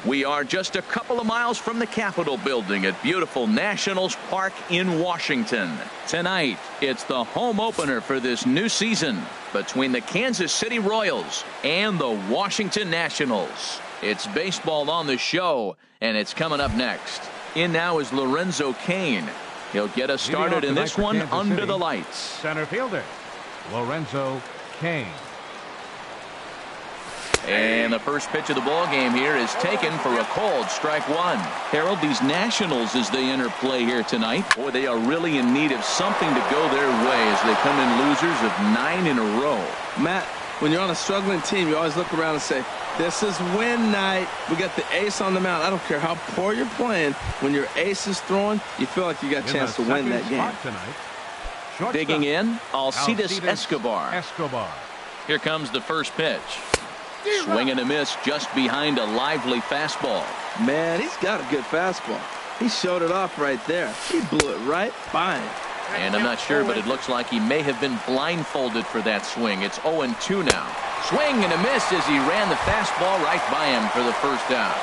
We are just a couple of miles from the Capitol building at beautiful Nationals Park in Washington. Tonight, it's the home opener for this new season between the Kansas City Royals and the Washington Nationals. It's baseball on the show, and it's coming up next. In now is Lorenzo Cain. He'll get us started in this one under the lights. Center fielder, Lorenzo Cain. And the first pitch of the ball game here is taken for a called strike one. Harold, these Nationals, as they enter play here tonight, boy, they are really in need of something to go their way as they come in losers of 9 in a row. Matt, when you're on a struggling team, you always look around and say, this is win night. We got the ace on the mound. I don't care how poor you're playing. When your ace is throwing, you feel like you got a chance to win that game. Tonight, digging in, Alcides Escobar. Here comes the first pitch. Swing and a miss just behind a lively fastball. Man, he's got a good fastball. He showed it off right there. He blew it right by him. And I'm not sure, but it looks like he may have been blindfolded for that swing. It's 0-2 now. Swing and a miss as he ran the fastball right by him for the first out.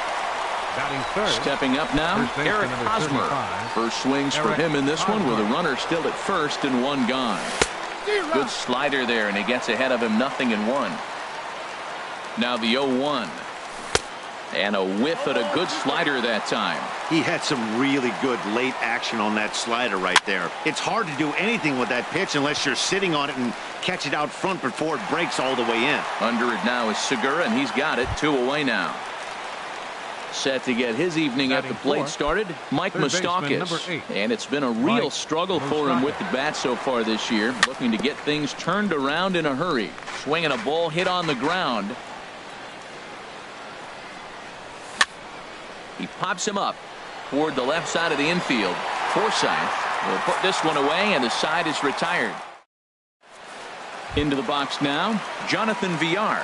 Stepping up now, Eric Hosmer. First swings for him in this one with a runner still at first and one gone. Good slider there, and he gets ahead of him 0-1. Now the 0-1. And a whiff at a good slider that time. He had some really good late action on that slider right there. It's hard to do anything with that pitch unless you're sitting on it and catch it out front before it breaks all the way in. Under it now is Segura, and he's got it. 2 away now. Set to get his evening at the plate started, Mike Moustakas. And it's been a real struggle for him with the bat so far this year. Looking to get things turned around in a hurry. Swinging a ball hit on the ground. He pops him up toward the left side of the infield. Forsythe will put this one away, and the side is retired. Into the box now, Jonathan Villar.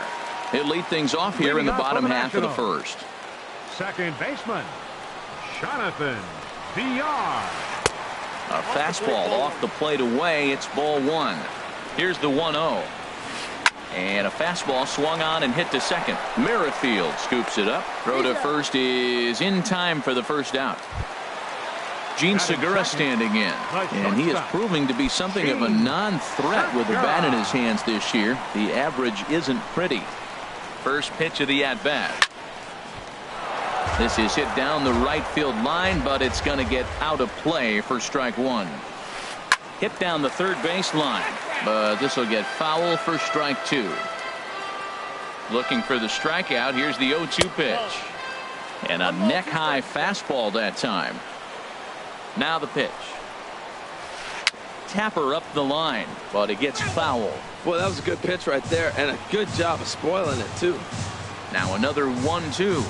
He'll lead things off here in the bottom half of the first. Second baseman, Jonathan Villar. A fastball off the plate away. It's ball one. Here's the 1-0. And a fastball swung on and hit to second. Merrifield scoops it up. Throw to first is in time for the first out. Gene Segura standing in. And he is proving to be something of a non-threat with the bat in his hands this year. The average isn't pretty. First pitch of the at-bat. This is hit down the right field line, but it's going to get out of play for strike one. Hit down the third base line, but this will get foul for strike two. Looking for the strikeout. Here's the 0-2 pitch. And a neck-high fastball that time. Now the pitch. Tapper up the line, but it gets foul. Boy, that was a good pitch right there, and a good job of spoiling it, too. Now another 1-2.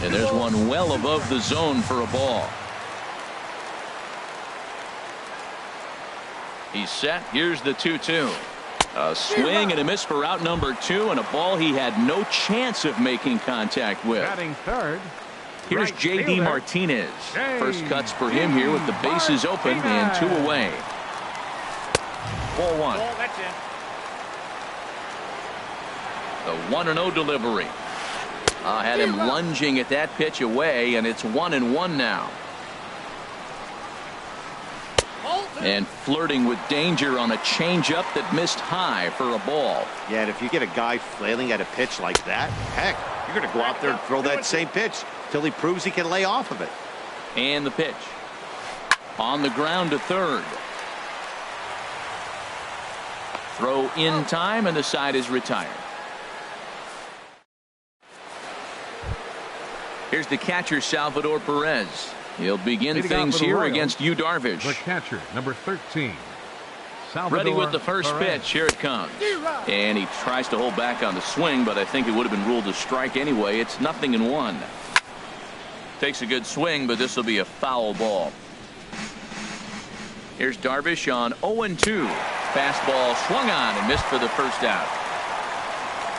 And there's one well above the zone for a ball. He's set. Here's the 2-2. A swing and a miss for out number 2, and a ball he had no chance of making contact with. Batting third. Here's J.D. Martinez. First cuts for him here with the bases open and 2 away. Ball one. The 1-0 delivery. Had him lunging at that pitch away, and it's 1-1 now. And flirting with danger on a changeup that missed high for a ball. Yeah, and if you get a guy flailing at a pitch like that, heck, you're going to go out there and throw that same pitch till he proves he can lay off of it. And the pitch. On the ground to third. Throw in time, and the side is retired. Here's the catcher, Salvador Perez. He'll begin things here against Yu Darvish. The catcher, number 13. Salvador Ready with the first pitch. Here it comes. And he tries to hold back on the swing, but I think it would have been ruled a strike anyway. It's 0-1. Takes a good swing, but this will be a foul ball. Here's Darvish on 0-2. Fastball swung on and missed for the first out.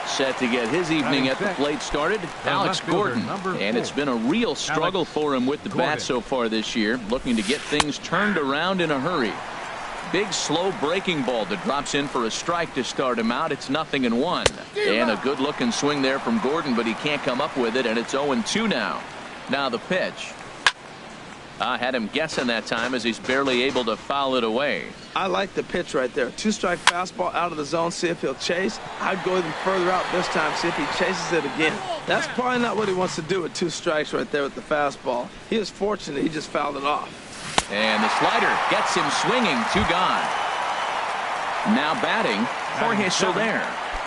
Set to get his evening at the plate started, Alex Gordon. And it's been a real struggle for him with the bat so far this year. Looking to get things turned around in a hurry. Big slow breaking ball that drops in for a strike to start him out. It's 0-1. And a good looking swing there from Gordon, but he can't come up with it, and it's 0-2 now. Now the pitch. I had him guessing that time as he's barely able to foul it away. I like the pitch right there. 2-strike fastball out of the zone, see if he'll chase. I'd go even further out this time, see if he chases it again. That's probably not what he wants to do with 2 strikes right there with the fastball. He is fortunate he just fouled it off. And the slider gets him swinging. 2 gone. Now batting, Jorge Soler.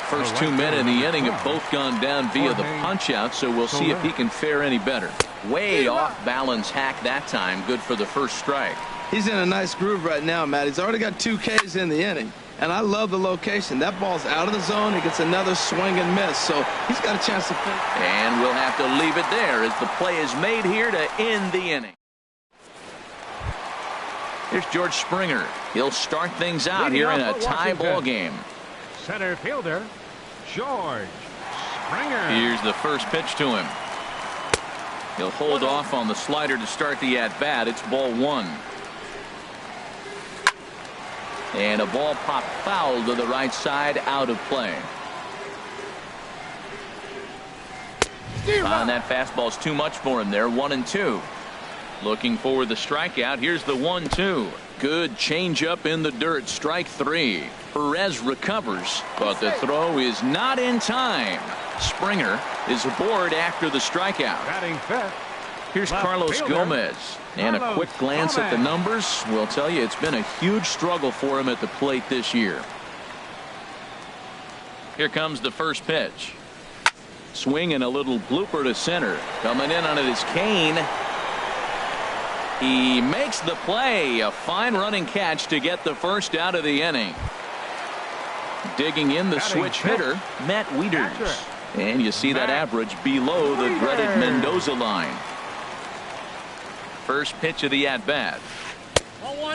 First 2 men in the inning have both gone down via the punch-out, so we'll see if he can fare any better. Way off balance hack that time. Good for the first strike. He's in a nice groove right now, Matt. He's already got 2 Ks in the inning. And I love the location. That ball's out of the zone. He gets another swing and miss. So he's got a chance to finish. And we'll have to leave it there as the play is made here to end the inning. Here's George Springer. He'll start things out here in a tie ball game. Center fielder, George Springer. Here's the first pitch to him. He'll hold off on the slider to start the at-bat. It's ball 1. And a ball popped foul to the right side, out of play. And that fastball's too much for him there. 1-2. Looking for the strikeout. Here's the 1-2. Good changeup in the dirt. Strike 3. Perez recovers, but the throw is not in time. Springer is aboard after the strikeout. Batting fifth. Here's Carlos Gomez. And a quick glance at the numbers will tell you it's been a huge struggle for him at the plate this year. Here comes the first pitch. Swing and a little blooper to center. Coming in on it is Kane. He makes the play. A fine running catch to get the first out of the inning. Digging in the switch hitter, Matt Wieters. And you see that average below the dreaded Mendoza line. First pitch of the at-bat.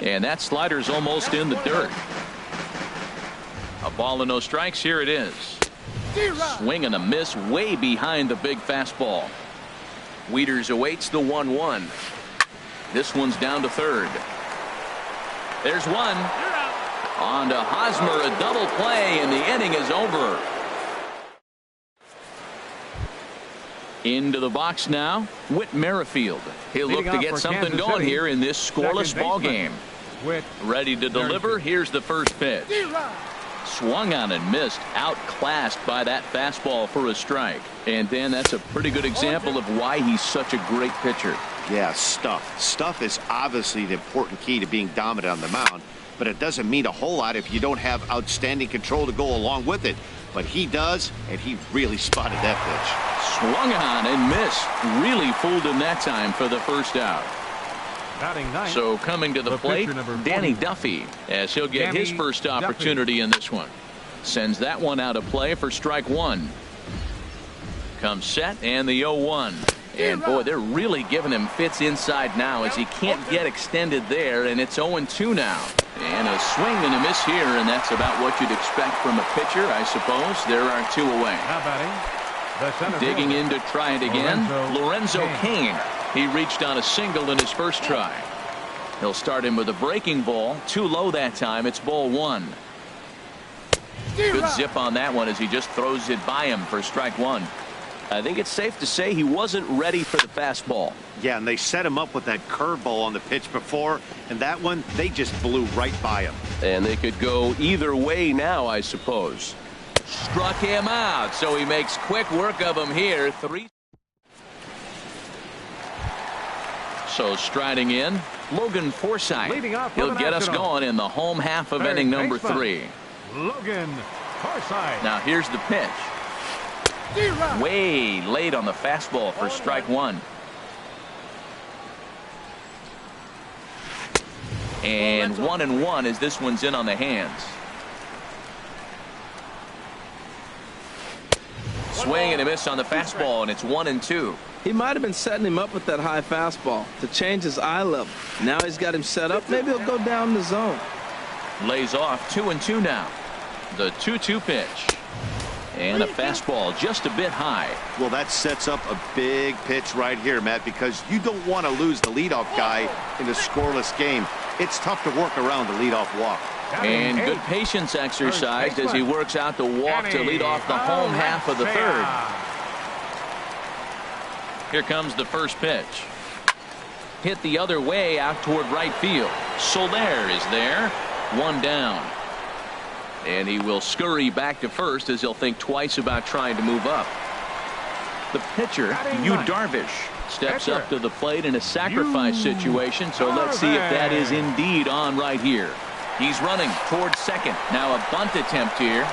And that slider's almost in the dirt. A ball and no strikes. Here it is. Swing and a miss way behind the big fastball. Wieters awaits the 1-1. This one's down to third. There's one. On to Hosmer, a double play, and the inning is over. Into the box now, Whit Merrifield. He'll look to get something going here in this scoreless ball game. Ready to deliver. Here's the first pitch. Swung on and missed. Outclassed by that fastball for a strike. And Dan, that's a pretty good example of why he's such a great pitcher. Yeah, stuff. Stuff is obviously the important key to being dominant on the mound, but it doesn't mean a whole lot if you don't have outstanding control to go along with it. But he does, and he really spotted that pitch. Swung on and missed. Really fooled him that time for the first out. So coming to the plate, Danny Duffy, as he'll get his first opportunity in this one. Sends that one out of play for strike 1. Comes set and the 0-1. And boy, they're really giving him fits inside now as he can't get extended there, and it's 0-2 now. And a swing and a miss here, and that's about what you'd expect from a pitcher, I suppose. There are 2 away. Digging in to try it again, Lorenzo Cain. He reached on a single in his first try. He'll start him with a breaking ball. Too low that time. It's ball 1. Good zip on that one as he just throws it by him for strike 1. I think it's safe to say he wasn't ready for the fastball. Yeah, and they set him up with that curveball on the pitch before, and that one, they just blew right by him. And they could go either way now, I suppose. Struck him out, so he makes quick work of him here. 3. So striding in, Logan Forsythe. He'll get us going in the home half of inning number 3. Logan Forsythe. Now here's the pitch. Way late on the fastball for strike 1. And 1-1 as this one's in on the hands. Swing and a miss on the fastball, and it's 1-2. He might have been setting him up with that high fastball to change his eye level. Now he's got him set up. Maybe he'll go down the zone. Lays off 2-2 now. The 2-2 pitch. And a fastball just a bit high. Well, that sets up a big pitch right here, Matt, because you don't want to lose the leadoff guy in a scoreless game. it's tough to work around the leadoff walk. And good patience exercise as he works out the walk to lead off the home half of the third. Here comes the first pitch. Hit the other way out toward right field. Soler is there. One down. And he will scurry back to first as he'll think twice about trying to move up. The pitcher, Yu Darvish, steps up to the plate in a sacrifice situation. So let's see if that is indeed on right here. He's running towards second. Now a bunt attempt here.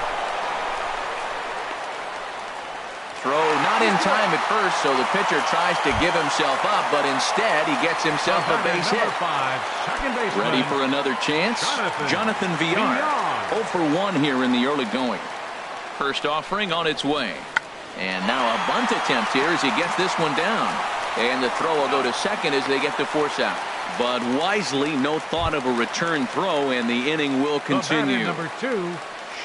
Throw not in time at first, so the pitcher tries to give himself up, but instead he gets himself a base hit. Ready for another chance? Jonathan Villar. 0 for 1 here in the early going. First offering on its way. And now a bunt attempt here as he gets this one down. And the throw will go to second as they get the force out. But wisely, no thought of a return throw, and the inning will continue. Number 2.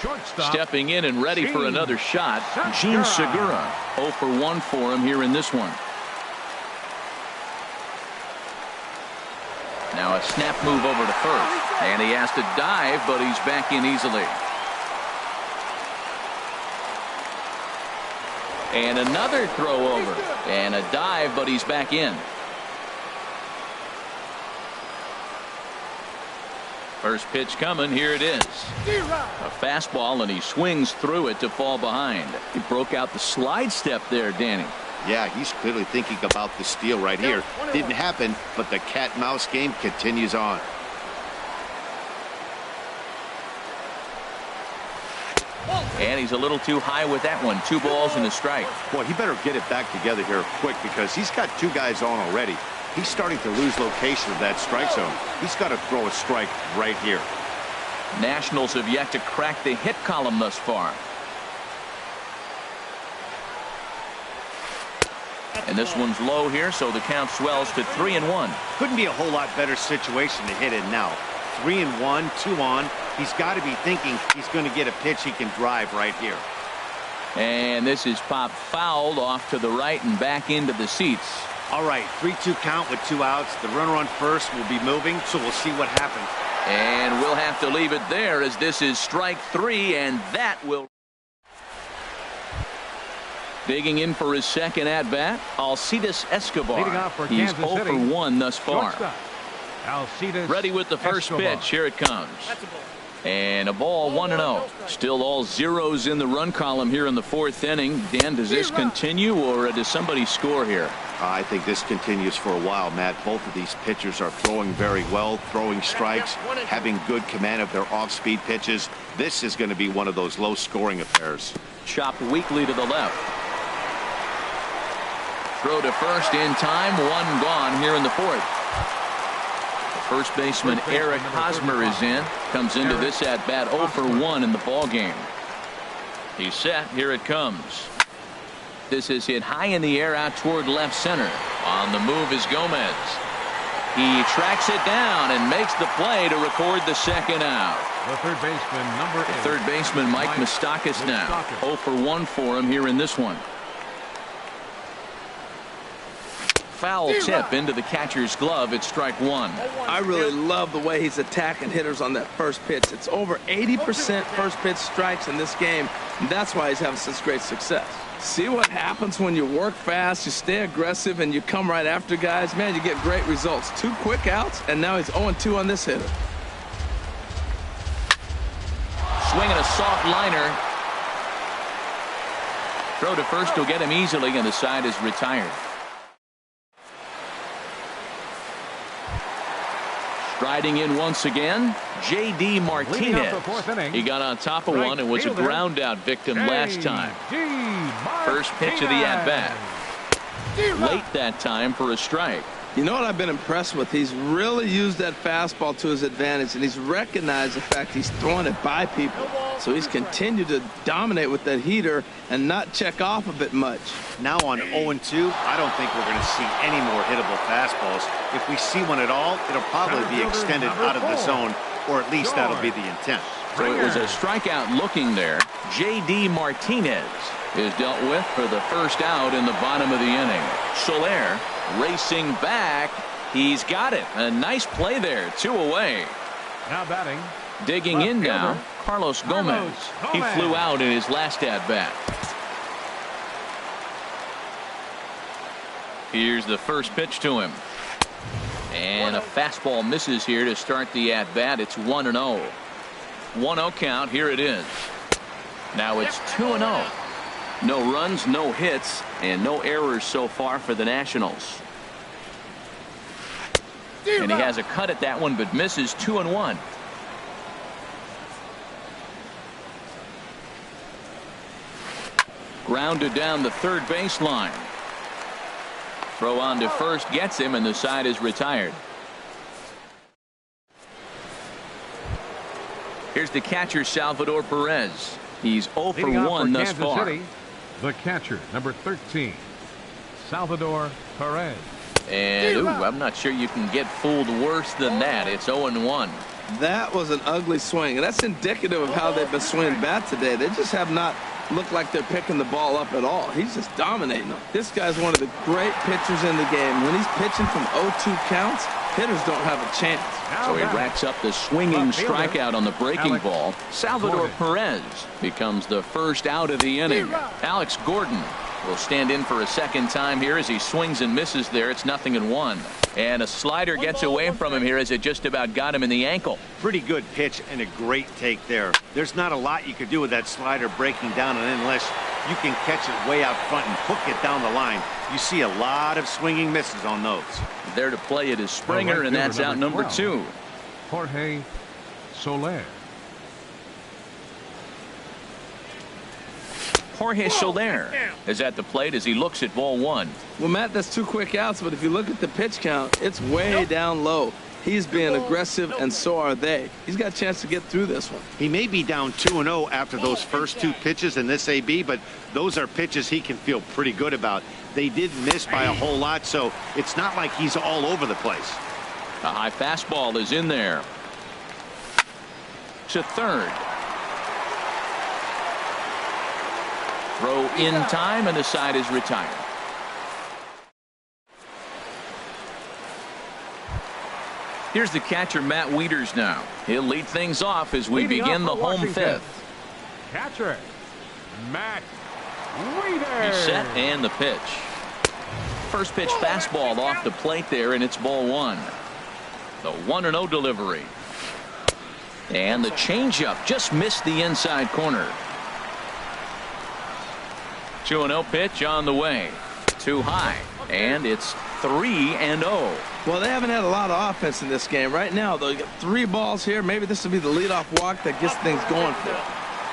Shortstop. Stepping in and ready for another shot, Jean Segura. 0 for 1 for him here in this one. Now a snap move over to first. And he has to dive, but he's back in easily. And another throw over. And a dive, but he's back in. First pitch coming. Here it is. A fastball, and he swings through it to fall behind. He broke out the slide step there, Danny. Yeah, he's clearly thinking about the steal right here. Didn't happen, but the cat-mouse game continues on. And he's a little too high with that one. 2 balls and a strike. Boy, he better get it back together here quick because he's got 2 guys on already. He's starting to lose location of that strike zone. He's got to throw a strike right here. Nationals have yet to crack the hit column thus far. And this one's low here, so the count swells to 3-1. Couldn't be a whole lot better situation to hit in now. 3-1, 2 on. He's got to be thinking he's going to get a pitch he can drive right here. And this is popped fouled off to the right and back into the seats. All right, 3-2 count with 2 outs. The runner on first will be moving, so we'll see what happens. And we'll have to leave it there as this is strike 3, and that will. Digging in for his second at-bat, Alcides Escobar. He's 0 for 1 thus far. Ready with the first pitch. Here it comes. And a ball, 1-0. Still all zeros in the run column here in the 4th inning. Dan, does this continue, or does somebody score here? I think this continues for a while, Matt. Both of these pitchers are throwing very well, throwing strikes, having good command of their off-speed pitches. This is going to be one of those low-scoring affairs. Chopped weakly to the left. Throw to first in time. 1 gone here in the 4th. First baseman Eric Hosmer is in. Comes into this at-bat 0 for 1 in the ballgame. He's set. Here it comes. This is hit high in the air out toward left center. On the move is Gomez. He tracks it down and makes the play to record the second out. The third baseman, number 8. Third baseman Mike Moustakas now. 0 for 1 for him here in this one. Foul tip into the catcher's glove. It's strike 1. I really love the way he's attacking hitters on that first pitch. It's over 80% first pitch strikes in this game, and that's why he's having such great success. See what happens when you work fast, you stay aggressive, and you come right after guys. Man, you get great results. 2 quick outs, and now he's 0-2 on this hitter. Swinging a soft liner. Throw to first will get him easily, and the side is retired. Striding in once again, J.D. Martinez. He got on top of one and was a ground out victim last time. First pitch of the at-bat. Late that time for a strike. You know what I've been impressed with? He's really used that fastball to his advantage, and he's recognized the fact he's throwing it by people. So he's continued to dominate with that heater and not check off a bit much. Now on 0-2, I don't think we're going to see any more hittable fastballs. If we see one at all, it'll probably be extended out of the zone, or at least that'll be the intent. So it was a strikeout looking there. J.D. Martinez is dealt with for the first out in the bottom of the inning. Soler racing back, He's got it. A nice play there. 2 away. Now batting. Digging in now, Carlos Gomez. He flew out in his last at-bat. Here's the first pitch to him. And a fastball misses here to start the at-bat. It's 1-0. 1-0 count. Here it is. Now it's 2-0. No runs, no hits, and no errors so far for the Nationals. And he has a cut at that one, but misses. 2-1. Grounded down the third baseline. Throw on to first gets him, and the side is retired. Here's the catcher, Salvador Perez. He's 0 for 1 thus far. City, the catcher, number 13, Salvador Perez. And I'm not sure you can get fooled worse than that. It's 0-1. That was an ugly swing, and that's indicative of how they've been swinging bat today. They just have not looked like they're picking the ball up at all. He's just dominating them. This guy's one of the great pitchers in the game. When he's pitching from 0-2 counts, hitters don't have a chance. So he racks up the swinging strikeout on the breaking ball. Salvador Perez becomes the first out of the inning. Alex Gordon will stand in for a second time here as he swings and misses there. It's 0-1. And a slider gets away from him here as it just about got him in the ankle. Pretty good pitch and a great take there. There's not a lot you could do with that slider breaking down, and unless you can catch it way out front and hook it down the line, you see a lot of swinging misses on those. There to play it is Springer, and that's out number 2. Jorge Soler. Jorge Soler is at the plate as he looks at ball 1. Well, Matt, that's 2 quick outs, but if you look at the pitch count, it's way down low. He's being aggressive, and so are they. He's got a chance to get through this one. He may be down 2-0 after those first 2 pitches in this AB, but those are pitches he can feel pretty good about. They did miss by a whole lot, so it's not like he's all over the place. A high fastball is in there. To third. Throw in time, and the side is retired. Here's the catcher, Matt Wieters now. He'll lead things off as we begin the home 5th. Catcher, Matt Wieters. He's set, and the pitch. First pitch fastball off the plate there, and it's ball 1. The 1-0 delivery. And the changeup just missed the inside corner. 2-0 pitch on the way. Too high. And it's 3-0. Well, they haven't had a lot of offense in this game. Right now, they'll get 3 balls here. Maybe this will be the leadoff walk that gets things going for them.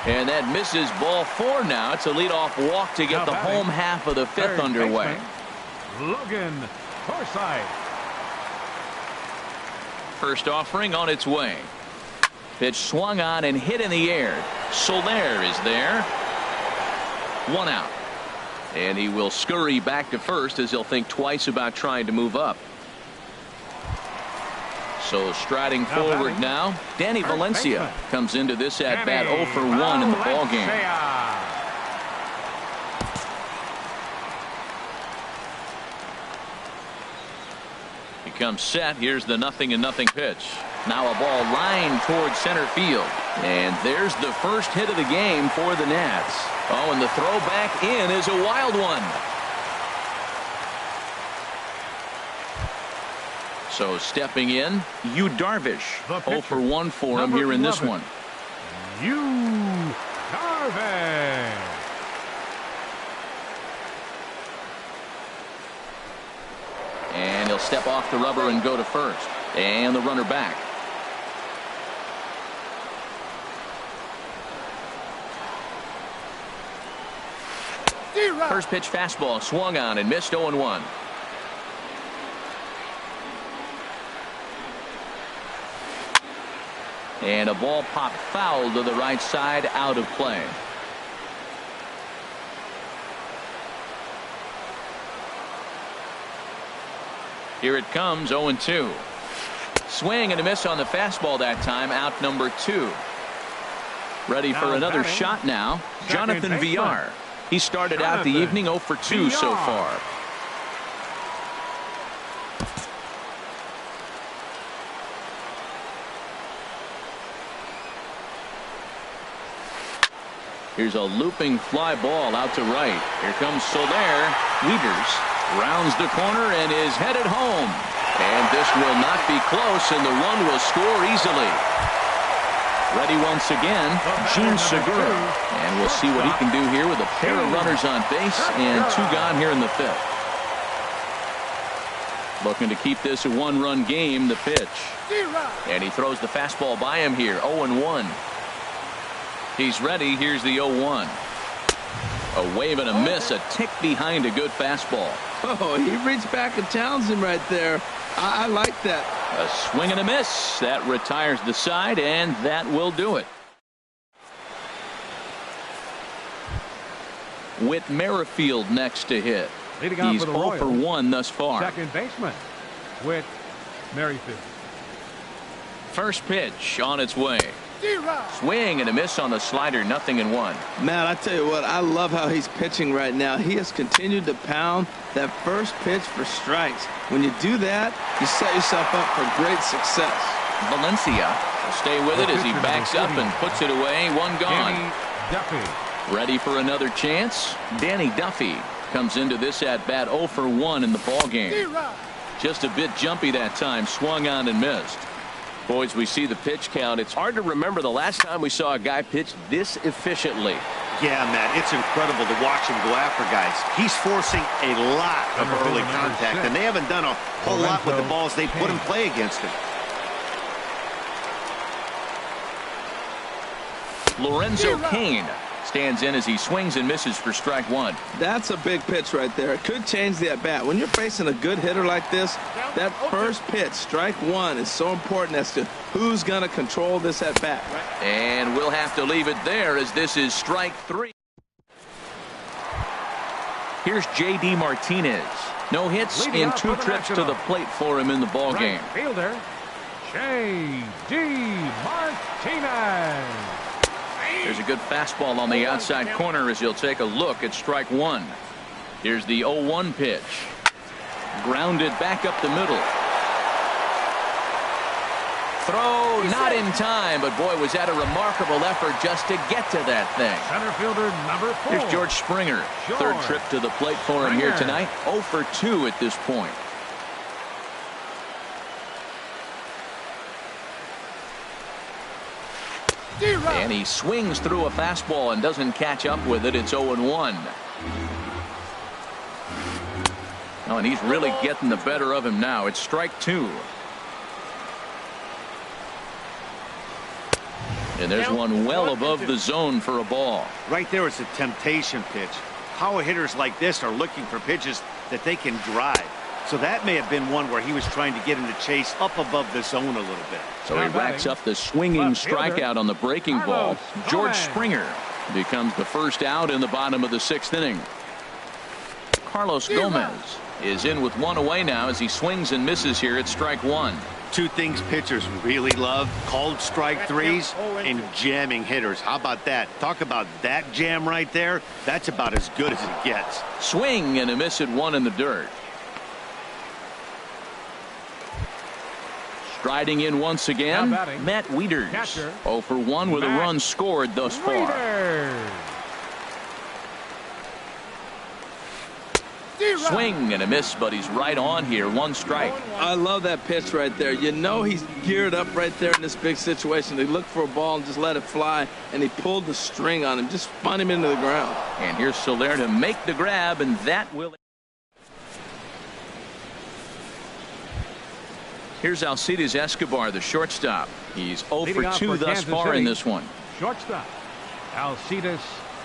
And that misses ball 4 now. It's a leadoff walk to get the home half of the 5th underway. Logan Forsythe. First offering on its way. Pitch swung on and hit in the air. Soler is there. 1 out. And he will scurry back to first as he'll think twice about trying to move up. So striding forward now, Danny Valencia comes into this at-bat 0 for 1 in the ballgame. Becomes set. Here's the 0-0 pitch. Now a ball lined towards center field. And there's the first hit of the game for the Nats. Oh, and the throw back in is a wild one. So stepping in, Yu Darvish. 0 for 1 for him here in this one. Yu Darvish. And he'll step off the rubber and go to first. And the runner back. First pitch fastball swung on and missed 0-1. And a ball popped foul to the right side, out of play. Here it comes, 0-2. Swing and a miss on the fastball that time, out number 2. Ready for another shot now, Jonathan Villar. He started out the evening 0 for 2 so far. Here's a looping fly ball out to right. Here comes Soler. Wieters rounds the corner and is headed home. And this will not be close, and the run will score easily. Ready once again, Jean Segura. And we'll see what he can do here with a pair of runners on base and 2 gone here in the 5th. Looking to keep this a 1-run game. The pitch. And he throws the fastball by him here. 0-1. He's ready. Here's the 0-1. A wave and a miss. A tick behind a good fastball. Oh, he reached back and challenged him right there. I like that. A swing and a miss. That retires the side, and that will do it. Whit Merrifield next to hit. Leading off He's for the 0 for Royals, 1 thus far. second baseman, Whit Merrifield. First pitch on its way. Swing and a miss on the slider. 0-1. Man, I tell you what, I love how he's pitching right now. He has continued to pound that first pitch for strikes. When you do that, you set yourself up for great success. Valencia will stay with it as he backs up and puts it away. 1 gone. Danny Duffy. Ready for another chance. Danny Duffy comes into this at bat 0 for 1 in the ball game. Just a bit jumpy that time. Swung on and missed. Boys, we see the pitch count. It's hard to remember the last time we saw a guy pitch this efficiently. Yeah, Matt, it's incredible to watch him go after guys. He's forcing a lot of early contact, and they haven't done a whole lot with the balls they put in play against him. Lorenzo Cain stands in as he swings and misses for strike 1. That's a big pitch right there. It could change the at-bat. When you're facing a good hitter like this, that first pitch, strike 1, is so important as to who's going to control this at-bat. And we'll have to leave it there as this is strike 3. Here's J.D. Martinez. No hits Leading in up 2 for the trips to Nationals. the plate for him in the ball game. Right fielder, J.D. Martinez. There's a good fastball on the outside corner as he'll take a look at strike 1. Here's the 0-1 pitch. Grounded back up the middle. Throw not in time, but boy, was that a remarkable effort just to get to that thing. Center fielder number 4. Here's George Springer. Third trip to the plate for him here tonight. 0 for 2 at this point. And he swings through a fastball and doesn't catch up with it. It's 0-1. Oh, and he's really getting the better of him now. It's strike 2. And there's one well above the zone for a ball. Right there, it's a temptation pitch. Power hitters like this are looking for pitches that they can drive. So that may have been one where he was trying to get him to chase up above the zone a little bit. So he racks up the swinging strikeout on the breaking ball. George Springer becomes the first out in the bottom of the 6th inning. Carlos Gomez is in with 1 away now as he swings and misses here at strike 1. 2 things pitchers really love: called strike 3s and jamming hitters. How about that? Talk about that jam right there. That's about as good as it gets. Swing and a miss at 1 in the dirt. Striding in once again, Matt Wieters. 0 for 1 with a run scored thus far. Swing and a miss, but he's right on here. 1 strike. I love that pitch right there. You know he's geared up right there in this big situation. They look for a ball and just let it fly, and he pulled the string on him. Just spun him into the ground. And here's Soler to make the grab, and that will... Here's Alcides Escobar, the shortstop. He's 0 for 2 thus far in this one. Shortstop, Alcides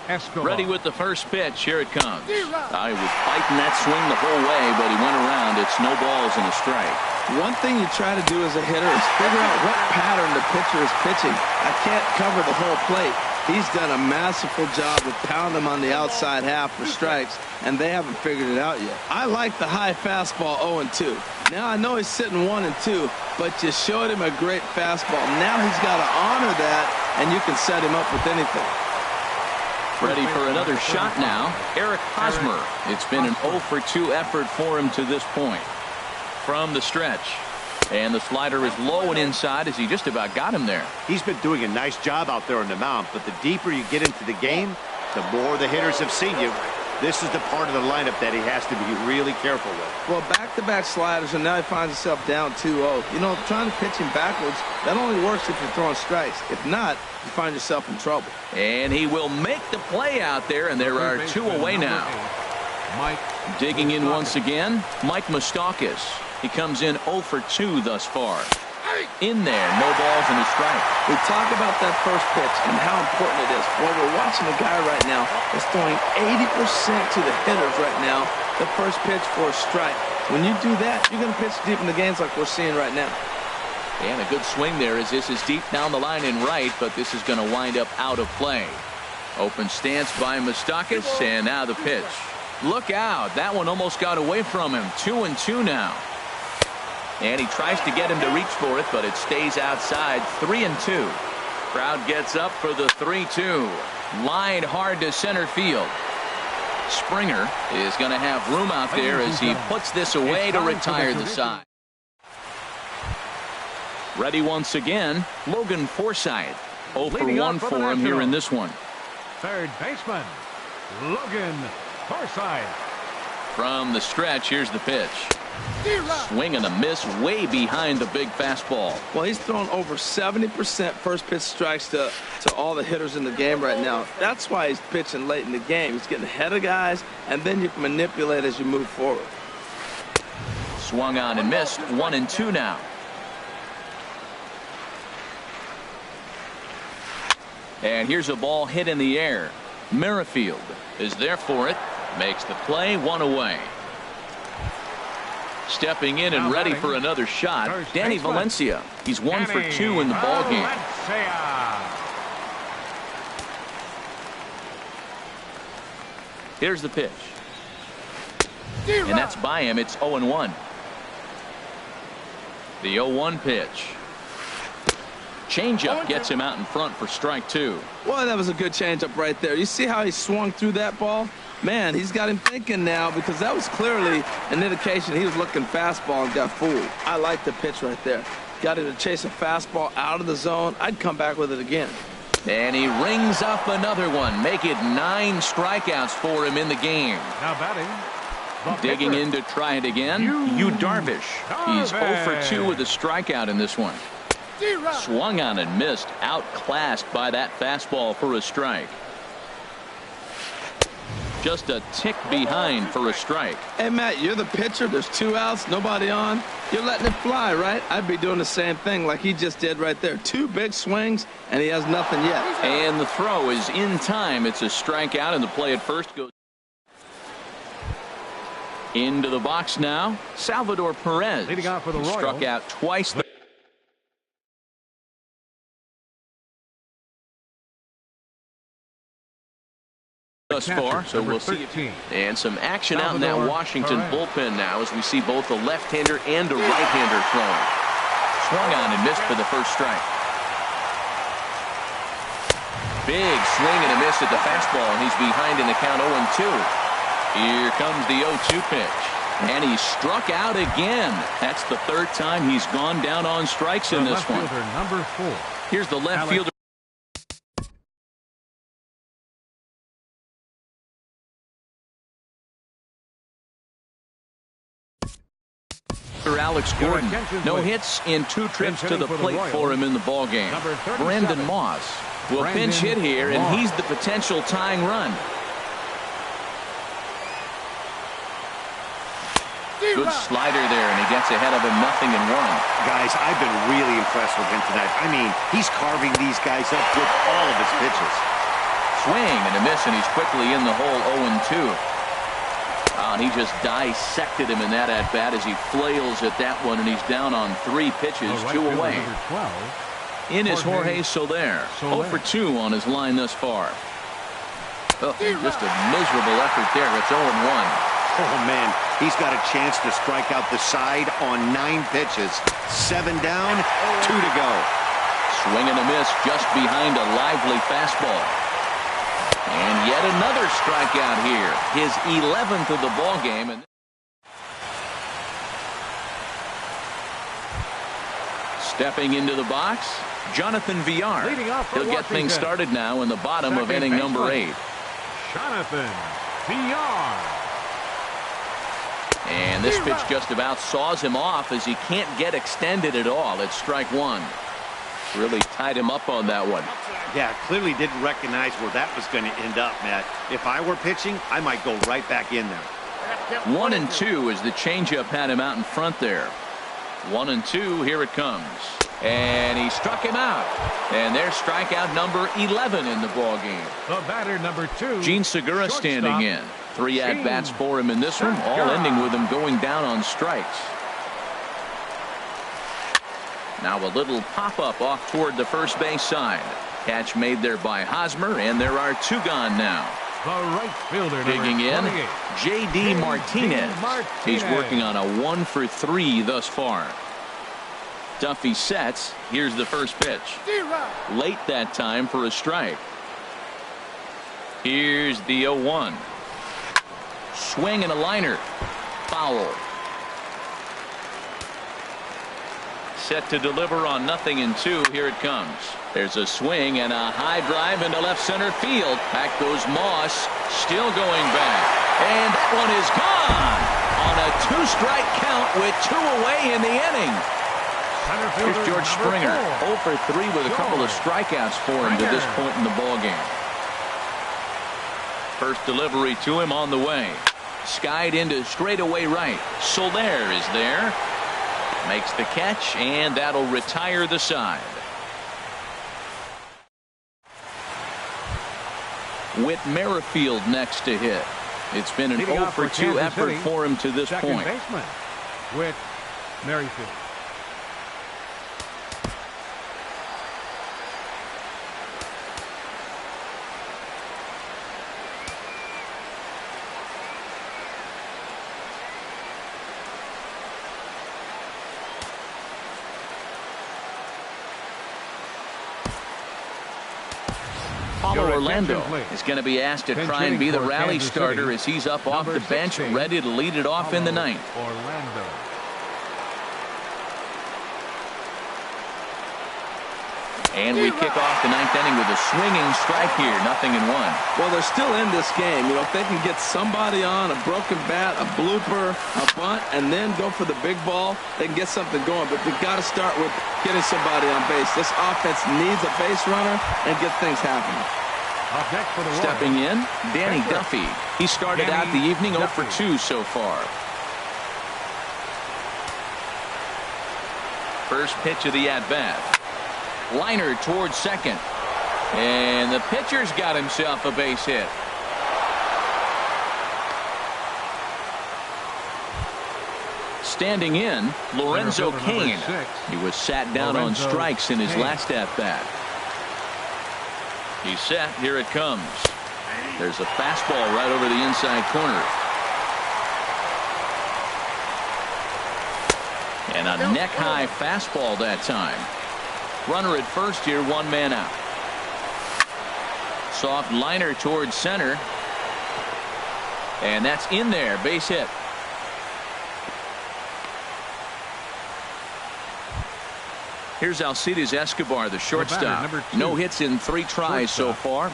Escobar. Ready with the first pitch. Here it comes. He was fighting that swing the whole way, but he went around. It's no balls and a strike. One thing you try to do as a hitter is figure out what pattern the pitcher is pitching. I can't cover the whole plate. He's done a masterful job of pounding them on the outside half for strikes, and they haven't figured it out yet. I like the high fastball 0-2. Now I know he's sitting 1-2, but you showed him a great fastball. Now he's got to honor that, and you can set him up with anything. Ready for another shot now. Eric Hosmer. It's been an 0 for 2 effort for him to this point. From the stretch. And the slider is low and inside as he just about got him there. He's been doing a nice job out there on the mound, but the deeper you get into the game, the more the hitters have seen you. This is the part of the lineup that he has to be really careful with. Well, back-to-back sliders, and now he finds himself down 2-0. You know, trying to pitch him backwards, that only works if you're throwing strikes. If not, you find yourself in trouble. And he will make the play out there, and there are two away now. Mike Digging in once again, Mike Moustakas. He comes in 0 for 2 thus far. In there, no balls and a strike. We talk about that first pitch and how important it is. Well, we're watching a guy right now that's throwing 80% to the hitters right now, the first pitch for a strike. When you do that, you're going to pitch deep in the games like we're seeing right now. And a good swing there as this is deep down the line and right, but this is going to wind up out of play. Open stance by Moustakas, and now the pitch. Look out. That one almost got away from him. 2-2 now. And he tries to get him to reach for it, but it stays outside. 3-2. Crowd gets up for the 3-2. Line hard to center field. Springer is going to have room out there as he puts this away to retire the side. Ready once again, Logan Forsythe. 0 for 1 for him here in this one. Third baseman, Logan Forsythe. From the stretch, here's the pitch. Swing and a miss way behind the big fastball. Well, he's thrown over 70% first pitch strikes to all the hitters in the game right now. That's why he's pitching late in the game. He's getting ahead of guys, and then you can manipulate as you move forward. Swung on and missed. 1-2 now. And here's a ball hit in the air. Merrifield is there for it. Makes the play, 1 away. Stepping in and ready for another shot, Danny Valencia. He's 1 for 2 in the ballgame. Here's the pitch. And that's by him. It's 0-1. The 0-1 pitch. Changeup gets him out in front for strike 2. Well, that was a good changeup right there. You see how he swung through that ball? Man, he's got him thinking now, because that was clearly an indication he was looking fastball and got fooled. I like the pitch right there. Got him to chase a fastball out of the zone. I'd come back with it again. And he rings up another one. Make it 9 strikeouts for him in the game. Now batting. Digging in to try it again, Yu Darvish. He's 0 for 2 with a strikeout in this one. Swung on and missed. Outclassed by that fastball for a strike. Just a tick behind for a strike. Hey, Matt, you're the pitcher. There's 2 outs, nobody on. You're letting it fly, right? I'd be doing the same thing like he just did right there. 2 big swings, and he has nothing yet. And the throw is in time. It's a strikeout, and the play at first goes into the box now. Salvador Perez. Leading off for the Royals. Struck out twice thus far, so we'll see. And some action out in that Washington bullpen now as we see both a left-hander and a right-hander throwing. Swung on and missed for the first strike. Big swing and a miss at the fastball, and he's behind in the count 0-2. Here comes the 0-2 pitch. And he struck out again. That's the 3rd time he's gone down on strikes in this one. Number 4. Here's the left fielder. Alex Gordon. No hits in 2 trips to the plate for him in the ballgame. Brandon Moss will pinch hit here, and he's the potential tying run. Good slider there, and he gets ahead of him 0-1. Guys, I've been really impressed with him tonight. I mean, he's carving these guys up with all of his pitches. Swing and a miss, and he's quickly in the hole 0-2. And he just dissected him in that at-bat as he flails at that one, and he's down on 3 pitches, 2 away. In is Jorge Soler, 0 for 2 on his line thus far. Oh, just a miserable effort there. It's 0-1. Oh, man, he's got a chance to strike out the side on 9 pitches. 7 down, 2 to go. Swing and a miss just behind a lively fastball. And yet another strikeout here. His 11th of the ball game. And Stepping into the box, Jonathan Villar. Leading off for He'll get things Washington. started now in the bottom of Second inning number baseman, 8. Jonathan Villar. And this pitch just about saws him off as he can't get extended at all. It's strike 1. Really tied him up on that one. Yeah, clearly didn't recognize where that was going to end up, Matt. If I were pitching, I might go right back in there. 1-2 as the changeup had him out in front there. 1-2, here it comes. And he struck him out. And there's strikeout number 11 in the ball game. The batter number 2. Gene Segura standing in. 3 at-bats for him in this one, all ending with him going down on strikes. Now a little pop-up off toward the first base side. Catch made there by Hosmer, and there are 2 gone now. The right fielder, Digging in, number 28. J.D. Martinez. He's Martinez. working on a 1 for 3 thus far. Duffy sets. Here's the first pitch. Late that time for a strike. Here's the 0-1. Swing and a liner. Foul. Set to deliver on 0-2. Here it comes. There's a swing and a high drive into left center field. Back goes Moss. Still going back. And that one is gone on a 2-strike count with 2 away in the inning. Center Here's fielder, George number Springer. 4. 0 for 3 with a couple of strikeouts for him to this point in the ballgame. First delivery to him on the way. Skied into straightaway right. Soler is there. Makes the catch, and that'll retire the side. Whit Merrifield next to hit. It's been an Leading 0 off for for 2 Kansas effort City, for him to this second point. baseman with Merrifield. Paulo Your Orlando attention, please. is going to be asked to Pinch try and be hitting the for rally Kansas starter City. as he's up off Number the bench, 16, ready to lead it off in the Paulo 9th. Orlando. And we kick off the 9th inning with a swinging strike here. 0-1. Well, they're still in this game. You know, if they can get somebody on, a broken bat, a blooper, a bunt, and then go for the big ball, they can get something going. But they've got to start with getting somebody on base. This offense needs a base runner and get things happening. Up next for the Stepping Royals, in, Danny Pitcher. Duffy. He started Danny out the evening 0 for Duffy. 2 so far. First pitch of the at-bat. Liner towards second. And the pitcher's got himself a base hit. Standing in, Lorenzo Center fielder Cain. number 6. He was sat down on Lorenzo strikes in his Cain. last at-bat. He's set. Here it comes. There's a fastball right over the inside corner. And a neck-high fastball that time. Runner at first here, 1 man out. Soft liner towards center. And that's in there. Base hit. Here's Alcides Escobar, the shortstop. number 2. No hits in 3 tries so far.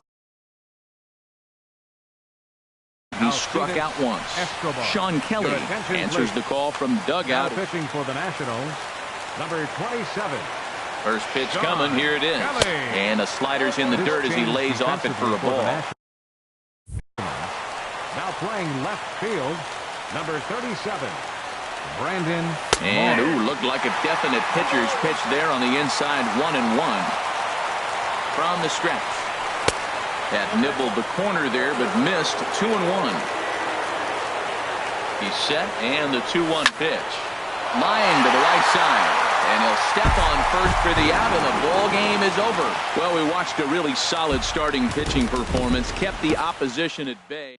He struck Alcides out once. Escobar. Sean Kelly Your attention, answers please. the call from Now dugout. pitching for the Nationals, number 27. First pitch Sean coming. Here it is. Kelly. And a slider's in the This dirt as he change lays off it for a defensively the ball. Nationals. Now playing left field, number 37. Brandon And, Moore. looked like a definite pitcher's pitch there on the inside. 1-1 from the stretch. That nibbled the corner there, but missed. 2-1. He's set, and the 2-1 pitch. Line to the right side. And he'll step on first for the out, and the ball game is over. Well, we watched a really solid starting pitching performance, kept the opposition at bay.